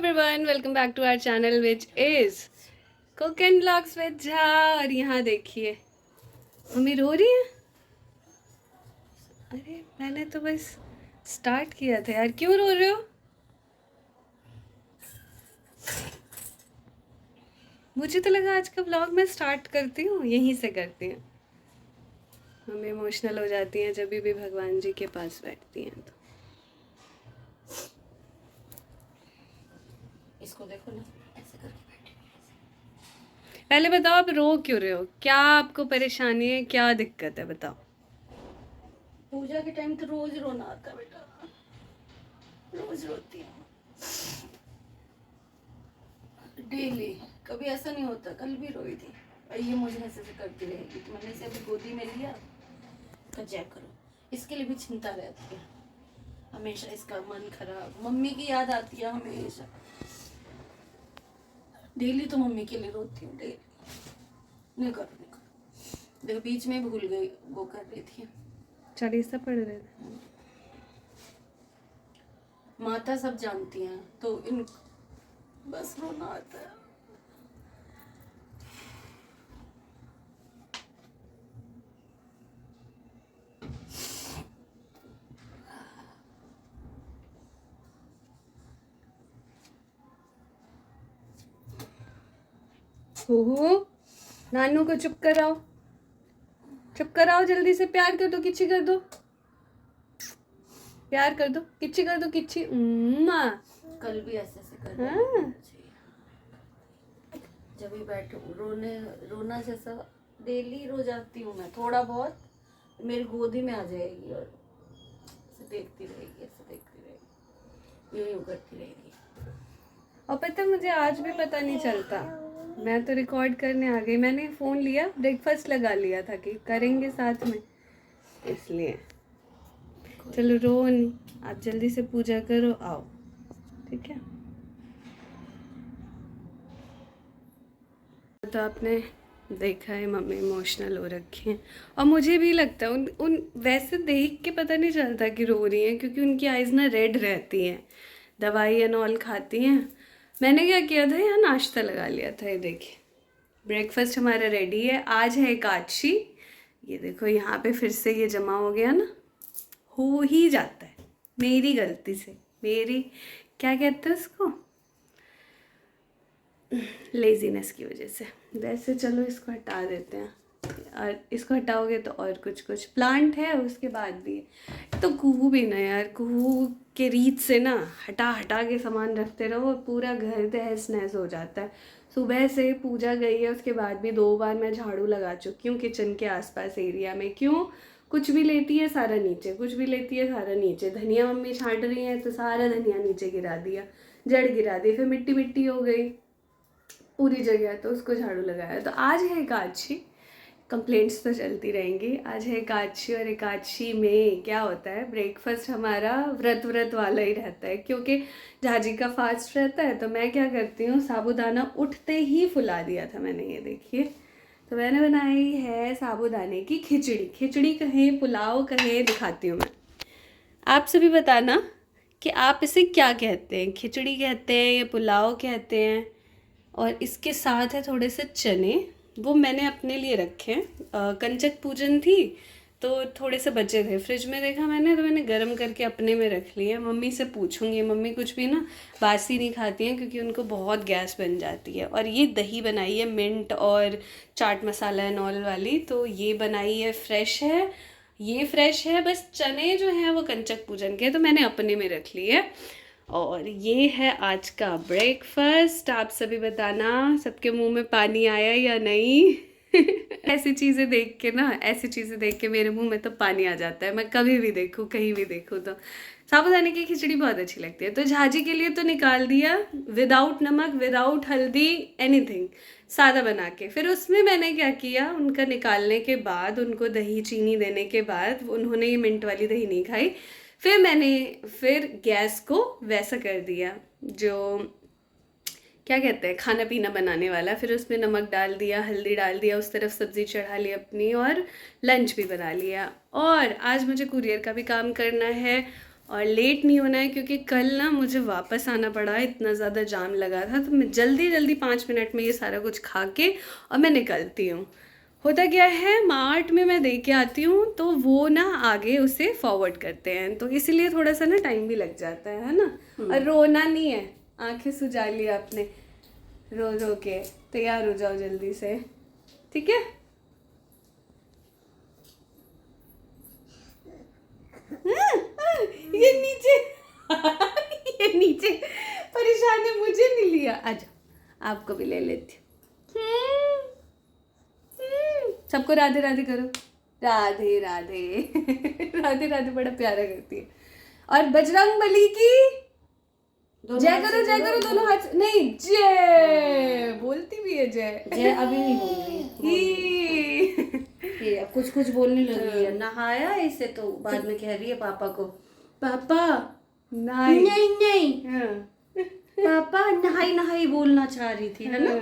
Everyone, welcome back to our channel which is cook and vlogs with Jha. और यहाँ देखिए mummy रो रही है। अरे मैंने तो बस स्टार्ट किया था यार, क्यों रो रहे हो? मुझे तो लगा आज का व्लॉग मैं स्टार्ट करती हूँ, यहीं से करती हूँ। मम्मी इमोशनल हो जाती हैं जब भी भगवान जी के पास बैठती हैं तो। इसको देखो ना, ऐसे करके बैठे। पहले बताओ आप रो क्यों रहे हो, क्या आपको परेशानी है, क्या दिक्कत है बताओ। पूजा के टाइम तो रोज रोना आता है बेटा, रोज रोती हूँ डेली। कभी ऐसा नहीं होता, कल भी रोई थी। और ये मुझे ऐसे से करती रहेगी तो मैंने इसे अभी गोदी में लिया, तो चेक करो। इसके लिए भी चिंता रहती है हमेशा, इसका मन खराब, मम्मी की याद आती है हमेशा। डेली तो मम्मी के लिए रोती हूँ, डेली। नहीं करो देखो, बीच में भूल गई, वो कर रही थी, चालीसा पढ़ रहे थे। माता सब जानती हैं तो इन बस रोना आता है। ओहो, नानू को चुप कराओ, चुप कराओ, जल्दी से प्यार कर दो, किच्ची कर दो, प्यार कर दो, किच्ची कर दो, किच्ची। कल भी ऐसे ऐसे कर रही हाँ। जब भी बैठो रोना जैसा डेली रो जाती हूँ मैं, थोड़ा बहुत मेरी गोदी में आ जाएगी और ऐसे देखती रहेगी, ऐसे देखती रहेगी, यूं करती रहेगी। और पता है मुझे आज भी पता नहीं चलता, मैं तो रिकॉर्ड करने आ गई, मैंने फ़ोन लिया, ब्रेकफास्ट लगा लिया था कि करेंगे साथ में, इसलिए। चलो रो नहीं, आप जल्दी से पूजा करो, आओ, ठीक है। तो आपने देखा है मम्मी इमोशनल हो रखी हैं, और मुझे भी लगता है उन वैसे देख के पता नहीं चलता कि रो रही हैं, क्योंकि उनकी आइज़ ना रेड रहती हैं, दवाई एंड ऑल खाती हैं। मैंने क्या किया था, यहाँ नाश्ता लगा लिया था, ये देखिए ब्रेकफास्ट हमारा रेडी है। आज है एकादशी, ये देखो यहाँ पे फिर से ये जमा हो गया ना, हो ही जाता है मेरी गलती से, मेरी क्या कहते हैं उसको, लेजीनेस की वजह से। वैसे चलो इसको हटा देते हैं, और इसको हटाओगे तो और कुछ प्लांट है उसके बाद भी है। तो कुहू भी ना यार, कुहू के रीत से ना हटा हटा के सामान रखते रहो और पूरा घर तहस नहस हो जाता है। सुबह से पूजा गई है, उसके बाद भी 2 बार मैं झाड़ू लगा चुकी हूँ किचन के आसपास एरिया में। क्यों? कुछ भी लेती है सारा नीचे, कुछ भी लेती है सारा नीचे। धनिया मम्मी छांट रही है तो सारा धनिया नीचे गिरा दिया, जड़ गिरा दी, फिर मिट्टी मिट्टी हो गई पूरी जगह, तो उसको झाड़ू लगाया। तो आज है एकादशी, कंप्लेंट्स तो चलती रहेंगी। आज है एकादशी, और एकादशी में क्या होता है, ब्रेकफास्ट हमारा व्रत वाला ही रहता है, क्योंकि झाजी का फास्ट रहता है। तो मैं क्या करती हूँ, साबूदाना उठते ही फुला दिया था मैंने, ये देखिए। तो मैंने बनाई है साबूदाने की खिचड़ी, खिचड़ी कहें पुलाव कहें, दिखाती हूँ मैं। आप सभी बताना कि आप इसे क्या कहते हैं, खिचड़ी कहते हैं या पुलाव कहते हैं। और इसके साथ है थोड़े से चने, वो मैंने अपने लिए रखे हैं, कंचक पूजन थी तो थोड़े से बचे थे, फ्रिज में देखा मैंने तो मैंने गर्म करके अपने में रख लिए। मम्मी से पूछूंगी, मम्मी कुछ भी ना बासी नहीं खाती हैं क्योंकि उनको बहुत गैस बन जाती है। और ये दही बनाई है मिंट और चाट मसाला एंड ऑल वाली, तो ये बनाई है, फ्रेश है, ये फ्रेश है। बस चने जो हैं वो कंचक पूजन के, तो मैंने अपने में रख लिए। और ये है आज का ब्रेकफास्ट। आप सभी बताना, सबके मुंह में पानी आया या नहीं? ऐसी चीज़ें देख के ना, ऐसी चीज़ें देख के मेरे मुंह में तो पानी आ जाता है, मैं कभी भी देखूँ, कहीं भी देखूँ। तो साबूदाने की खिचड़ी बहुत अच्छी लगती है। तो झाजी के लिए तो निकाल दिया, विदाउट नमक, विदाउट हल्दी, एनीथिंग, सादा बना के। फिर उसमें मैंने क्या किया, उनका निकालने के बाद, उनको दही चीनी देने के बाद, उन्होंने ये मिंट वाली दही नहीं खाई, फिर मैंने गैस को वैसा कर दिया जो क्या कहते हैं, खाना पीना बनाने वाला। फिर उसमें नमक डाल दिया, हल्दी डाल दिया, उस तरफ सब्ज़ी चढ़ा ली अपनी, और लंच भी बना लिया। और आज मुझे कुरियर का भी काम करना है, और लेट नहीं होना है क्योंकि कल ना मुझे वापस आना पड़ा, इतना ज़्यादा जाम लगा था, तो मैं जल्दी जल्दी 5 मिनट में ये सारा कुछ खा के और मैं निकलती हूँ। होता क्या है, मार्ट में मैं दे के आती हूँ तो वो ना आगे उसे फॉरवर्ड करते हैं, तो इसीलिए थोड़ा सा ना टाइम भी लग जाता है ना। और रोना नहीं है, आंखें सुजा ली आपने रो रो के, तैयार हो जाओ जल्दी से, ठीक है। ये नीचे ये नीचे परेशान है, मुझे नहीं लिया, आजा आपको भी ले लेती हूँ। सबको राधे राधे करो, राधे राधे राधे राधे, बड़ा प्यारा करती है। और बजरंग बली की जय करो दोनों हाथ, नहीं जय बोलती भी है, जय जय अभी नहीं बोल रही है, ये अब कुछ बोलने लगी है। नहाया इसे तो बाद में कह रही है पापा को, पापा नहीं नहीं हाँ। पापा नहाई बोलना चाह रही थी, है ना।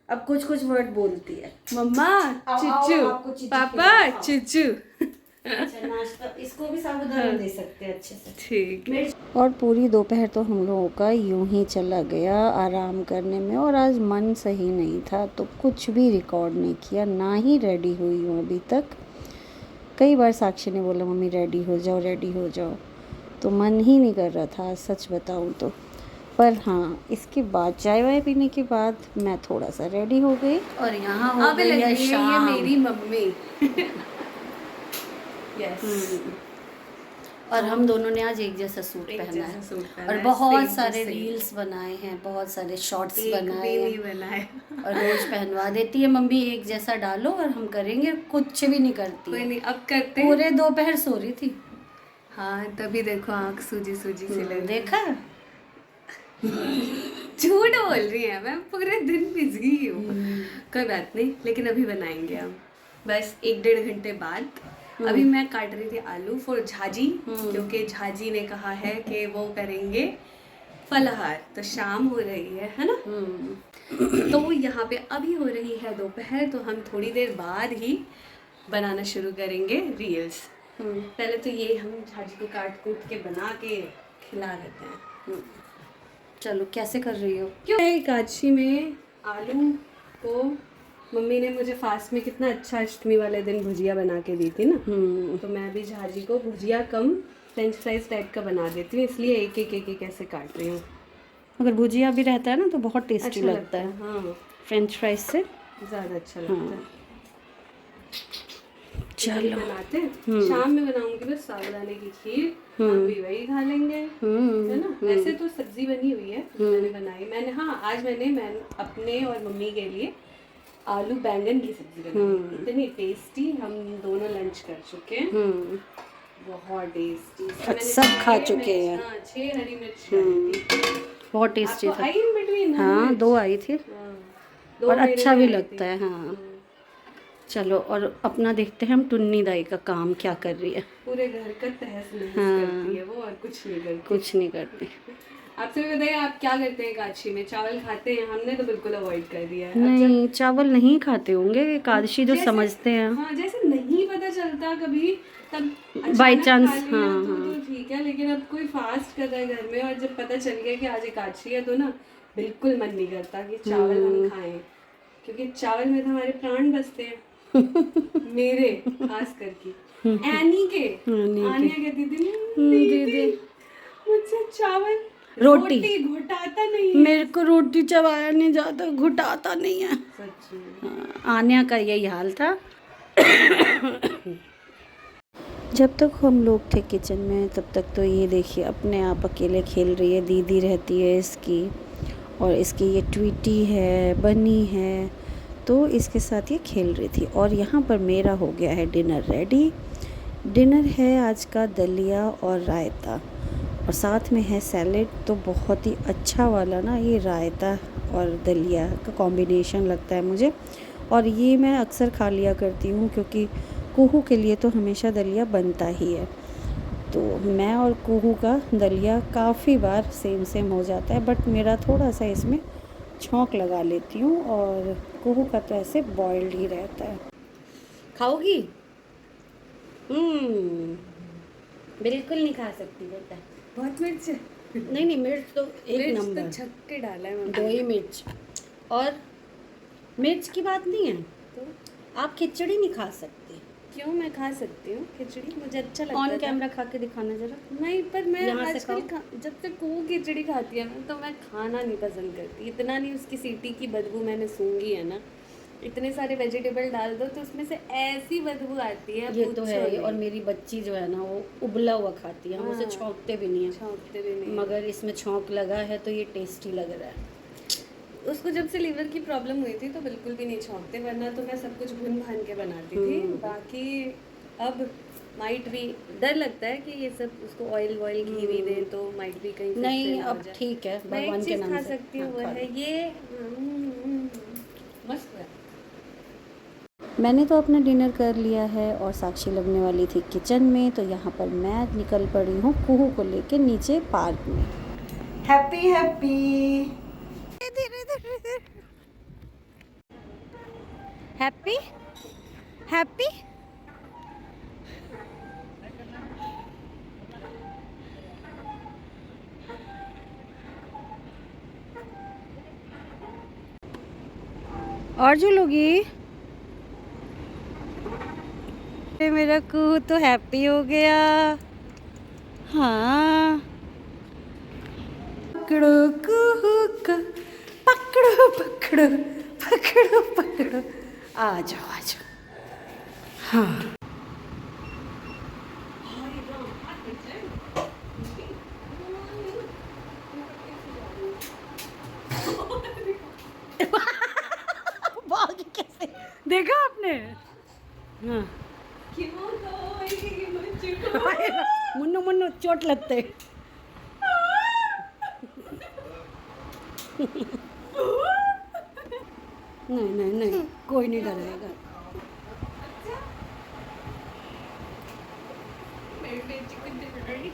अब कुछ वर्ड बोलती है, मम्मा आपको चुचू, चीची पापा खिलाओ। चुचू। अच्छा नाश्ता इसको भी साबुदाना दे सकते हैं अच्छे से। ठीक है। और पूरी दोपहर तो हम लोगों का यूं ही चला गया आराम करने में, और आज मन सही नहीं था तो कुछ भी रिकॉर्ड नहीं किया, ना ही रेडी हुई हूँ अभी तक। कई बार साक्षी ने बोला मम्मी रेडी हो जाओ, तो मन ही नहीं कर रहा था सच बताऊँ तो। पर हाँ, इसके बाद चाय वाय पीने के बाद मैं थोड़ा सा रेडी हो गई। और यहाँ हो अब गई लग है रही है ये शाम। मेरी मम्मी। यस। और हम दोनों ने आज एक जैसा सूट एक पहना जैसा है, सूट पहना और है, बहुत same सारे to same। रील्स बनाए हैं, बहुत सारे शॉर्ट्स एक बनाए भी नहीं हैं, बनाए। और रोज पहनवा देती है मम्मी, एक जैसा डालो और हम करेंगे, कुछ भी नहीं करती कोई है। नहीं, अब करते हैं। पूरे दोपहर सो रही थी। हाँ तभी देखो आँख सूजी सूजी सी लग रही। देखा, झूठ बोल रही है, मैं पूरे दिन बिजी हूँ। कोई बात नहीं, लेकिन अभी बनाएंगे हम, बस 1-1.5 घंटे बाद। अभी मैं काट रही थी आलू फॉर झाजी, क्योंकि झाजी ने कहा है कि वो करेंगे फलाहार, तो शाम हो रही है ना। तो यहाँ पे अभी हो रही है दोपहर, तो हम थोड़ी देर बाद ही बनाना शुरू करेंगे रील्स। पहले तो ये हम झाजी को काट कूट के बना के खिला देते हैं। चलो कैसे कर रही हो? क्यों एकादशी में आलू को मम्मी ने मुझे फास्ट में कितना अच्छा अष्टमी वाले दिन भुजिया बना के दी थी ना, तो मैं भी झाजी को भुजिया कम फ्रेंच फ्राइज टाइप का बना देती हूँ, इसलिए एक ऐसे काट रही हूँ। अगर भुजिया भी रहता है ना तो बहुत टेस्टी अच्छा लगता है, हाँ, फ्रेंच फ्राइज से ज़्यादा अच्छा लगता है। चलो बनाते हैं, शाम में बनाऊंगी बस साबुदाने की खीर, हम भी वही खा लेंगे, है ना। वैसे तो सब्जी बनी हुई है, मैंने बनाई, आज मैंने अपने और मम्मी के लिए आलू बैंगन की सब्जी बनाई, इतनी टेस्टी। हम दोनों लंच कर चुके हैं, बहुत टेस्टी, सब खा चुके हैं। 6 हरी मिर्च डाली थी। बहुत टेस्टी आपको था। आई इन बिटवीन? हाँ 2 आई थी, दो और मेरे अच्छा में भी आई लगता थी। है। हाँ चलो, और अपना देखते हैं हम टुन्नी दाई का काम क्या कर रही है। पूरे घर का तहस नहस करती है वो, और कुछ नहीं करती। कुछ नहीं करती। आपसे भी बताइए, आप क्या करते हैं एकादशी में? चावल खाते हैं? हमने तो बिल्कुल अवॉइड कर दिया है। नहीं, चावल नहीं खाते होंगे एकादशी जो समझते हैं। हाँ, जैसे नहीं पता चलता कभी, तब By अचानक chance, खा लिया हाँ, तो ठीक है, लेकिन अब कोई फास्ट कर रहा है घर में और जब पता चल गया कि आज एकादशी है तो ना बिल्कुल मन नहीं करता कि चावल हम खाएं, क्योंकि चावल में तो हमारे प्राण बसते हैं। मेरे खास करके एनी के आनिया कहती थी दीदी मुझसे चावल रोटी घुटाता नहीं है। मेरे को रोटी चबाया नहीं जाता, घुटाता नहीं है। सच में। हाँ, आन्या का यही हाल था। जब तक हम लोग थे किचन में तब तक तो ये देखिए अपने आप अकेले खेल रही है, दीदी रहती है इसकी, और इसकी ये ट्वीटी है, बनी है, तो इसके साथ ये खेल रही थी। और यहाँ पर मेरा हो गया है डिनर रेडी। डिनर है आज का दलिया और रायता, और साथ में है सैलेड। तो बहुत ही अच्छा वाला ना ये रायता और दलिया का कॉम्बिनेशन लगता है मुझे, और ये मैं अक्सर खा लिया करती हूँ क्योंकि कुहू के लिए तो हमेशा दलिया बनता ही है। तो मैं और कुहू का दलिया काफ़ी बार सेम हो जाता है, बट मेरा थोड़ा सा इसमें छौंक लगा लेती हूँ, और कुहू का तो ऐसे बॉइल्ड ही रहता है। खाओगी? बिल्कुल नहीं खा सकती बेटा। बहुत मिर्च है। नहीं नहीं, मिर्च तो एक मिर्च नंबर, तो छक्के डाला है मम्मी। 2 ही मिर्च। और मिर्च की बात नहीं है, तो आप खिचड़ी नहीं खा सकते। क्यों, मैं खा सकती हूँ खिचड़ी, मुझे अच्छा लगता ऑन था। कैमरा खा के दिखाना जरा। नहीं, पर मैं यहाँ से आजकल जब तक वो खिचड़ी खाती है ना तो मैं खाना नहीं पसंद करती। इतना नहीं, उसकी सीटी की बदबू मैंने सूंघी है ना, इतने सारे वेजिटेबल डाल दो तो उसमें से ऐसी बदबू आती है, ये तो पूछो है ही। नहीं। और मेरी बच्ची जो है ना वो उबला हुआ खाती है, हम उसे हाँ, छौंकते भी नहीं है, छौंकते भी नहीं। मगर इसमें छौंक लगा है तो ये टेस्टी लग रहा है। उसको जब से लीवर की प्रॉब्लम हुई थी तो बिल्कुल भी नहीं छौंकते, वरना तो मैं सब कुछ भून भान के बनाती थी। बाकी अब माइट भी डर लगता है कि ये सब उसको ऑयल वॉयल घी भी दें तो माइट भी कहीं फिर से नहीं ना हो अब जाए। ठीक है, मैं एक भगवान के चीज़ नाम खा से। सकती हूँ, हाँ, वो खा है लो। ये मस्त है। मैंने तो अपना डिनर कर लिया है और साक्षी लगने वाली थी किचन में, तो यहाँ पर मैं निकल पड़ी हूँ कुहू को लेके नीचे पार्क में। Happy happy happy happy. और जो लोगी, मेरा कुहू तो हैप्पी हो गया। हाँ, पकड़ो कुहू को, पकड़ो पकड़ो पकड़ो पकड़ो, आ जाओ आ जाओ। हाँ भाग कैसे, देखा आपने? हाँ मुन्नू मुन्नू चोट लगते। नहीं नहीं नहीं, कोई नहीं डरेगा। मेरी बेटी को डर रही।